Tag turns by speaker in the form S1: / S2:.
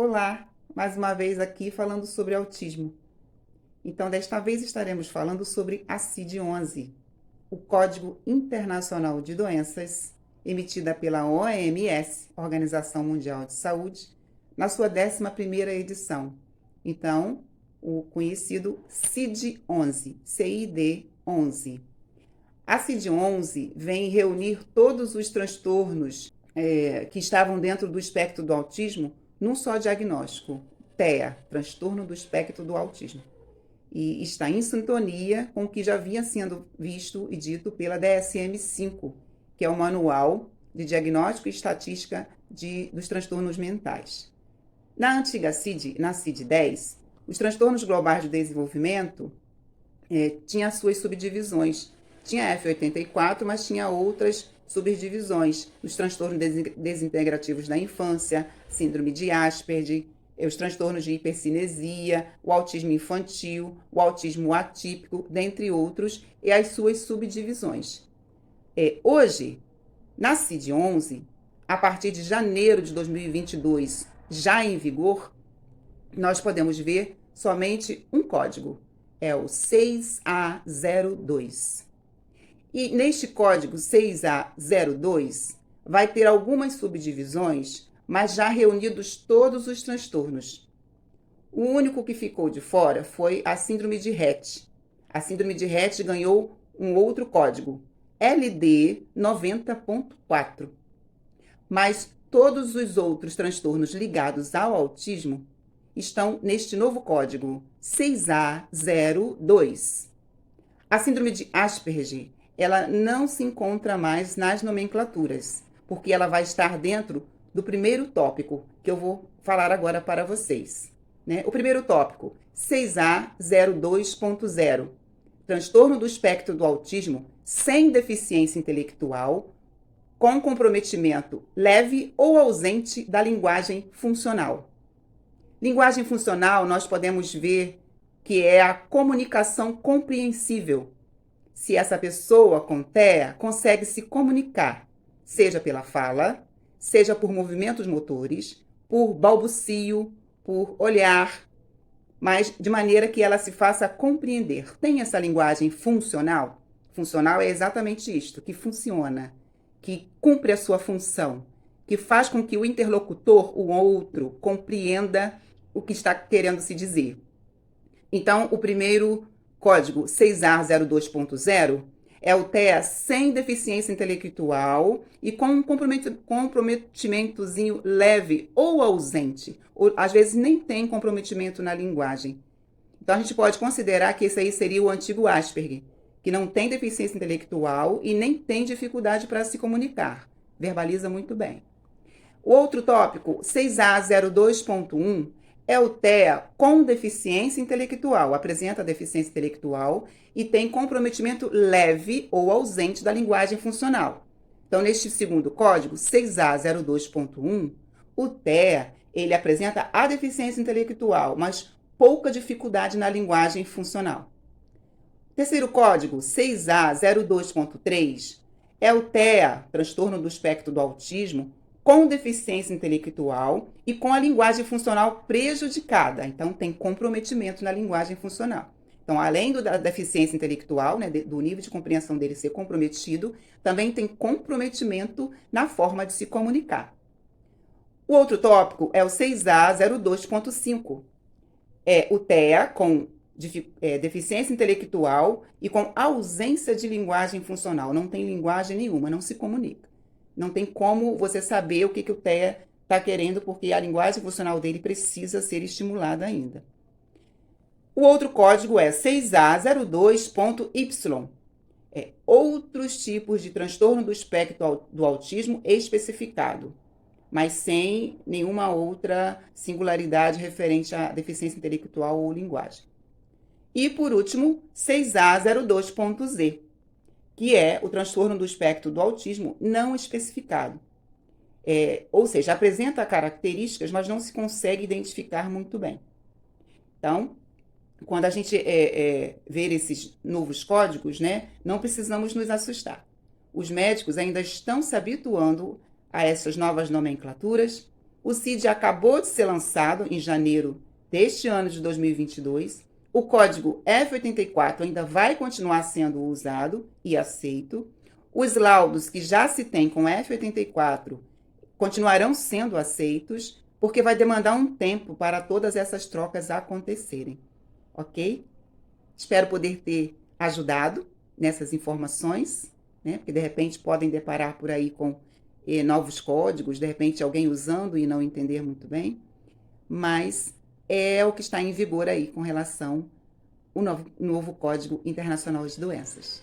S1: Olá, mais uma vez aqui falando sobre autismo. Então, desta vez estaremos falando sobre a CID-11, o Código Internacional de Doenças, emitida pela OMS, Organização Mundial de Saúde, na sua 11ª edição. Então, o conhecido CID-11, CID-11. A CID-11 vem reunir todos os transtornos que estavam dentro do espectro do autismo num só diagnóstico, TEA, transtorno do espectro do autismo. E está em sintonia com o que já vinha sendo visto e dito pela DSM-5, que é o Manual de Diagnóstico e Estatística dos Transtornos Mentais. Na antiga CID, na CID-10, os transtornos globais do desenvolvimento tinham suas subdivisões. Tinha F84, mas tinha outras subdivisões, os transtornos desintegrativos da infância, síndrome de Asperger, os transtornos de hipercinesia, o autismo infantil, o autismo atípico, dentre outros, e as suas subdivisões. Hoje, na CID-11, a partir de janeiro de 2022, já em vigor, nós podemos ver somente um código, é o 6A02. E neste código 6A02 vai ter algumas subdivisões, mas já reunidos todos os transtornos. O único que ficou de fora foi a síndrome de Rett. A síndrome de Rett ganhou um outro código, LD 90.4. Mas todos os outros transtornos ligados ao autismo estão neste novo código, 6A02. A síndrome de Asperger, ela não se encontra mais nas nomenclaturas, porque ela vai estar dentro do primeiro tópico, que eu vou falar agora para vocês. O primeiro tópico, 6A02.0, transtorno do espectro do autismo sem deficiência intelectual, com comprometimento leve ou ausente da linguagem funcional. Linguagem funcional, nós podemos ver que é a comunicação compreensível. Se essa pessoa com TEA consegue se comunicar, seja pela fala, seja por movimentos motores, por balbucio, por olhar, mas de maneira que ela se faça compreender. Tem essa linguagem funcional? Funcional é exatamente isto, que funciona, que cumpre a sua função, que faz com que o interlocutor, o outro, compreenda o que está querendo se dizer. Então, o primeiro código 6A02.0 é o TEA sem deficiência intelectual e com um comprometimentozinho leve ou ausente. Ou, às vezes nem tem comprometimento na linguagem. Então a gente pode considerar que esse aí seria o antigo Asperger, que não tem deficiência intelectual e nem tem dificuldade para se comunicar. Verbaliza muito bem. O outro tópico, 6A02.1, é o TEA com deficiência intelectual, apresenta deficiência intelectual e tem comprometimento leve ou ausente da linguagem funcional. Então, neste segundo código, 6A02.1, o TEA, ele apresenta a deficiência intelectual, mas pouca dificuldade na linguagem funcional. Terceiro código, 6A02.3, é o TEA, transtorno do espectro do autismo, com deficiência intelectual e com a linguagem funcional prejudicada. Então, tem comprometimento na linguagem funcional. Então, além da deficiência intelectual, do nível de compreensão dele ser comprometido, também tem comprometimento na forma de se comunicar. O outro tópico é o 6A02.5. É o TEA com deficiência intelectual e com ausência de linguagem funcional. Não tem linguagem nenhuma, não se comunica. Não tem como você saber o que o TEA está querendo, porque a linguagem funcional dele precisa ser estimulada ainda. O outro código é 6A02.Y. Outros tipos de transtorno do espectro do autismo especificado, mas sem nenhuma outra singularidade referente à deficiência intelectual ou linguagem. E, por último, 6A02.Z, que é o transtorno do espectro do autismo não especificado. Ou seja, apresenta características, mas não se consegue identificar muito bem. Então, quando a gente ver esses novos códigos, não precisamos nos assustar. Os médicos ainda estão se habituando a essas novas nomenclaturas, O CID acabou de ser lançado em janeiro deste ano de 2022. O código F84 ainda vai continuar sendo usado e aceito. Os laudos que já se tem com F84 continuarão sendo aceitos, porque vai demandar um tempo para todas essas trocas acontecerem, ok? Espero poder ter ajudado nessas informações, né? Porque de repente podem deparar por aí com novos códigos, de repente alguém usando e não entender muito bem, mas é o que está em vigor aí com relação ao novo Código Internacional de Doenças.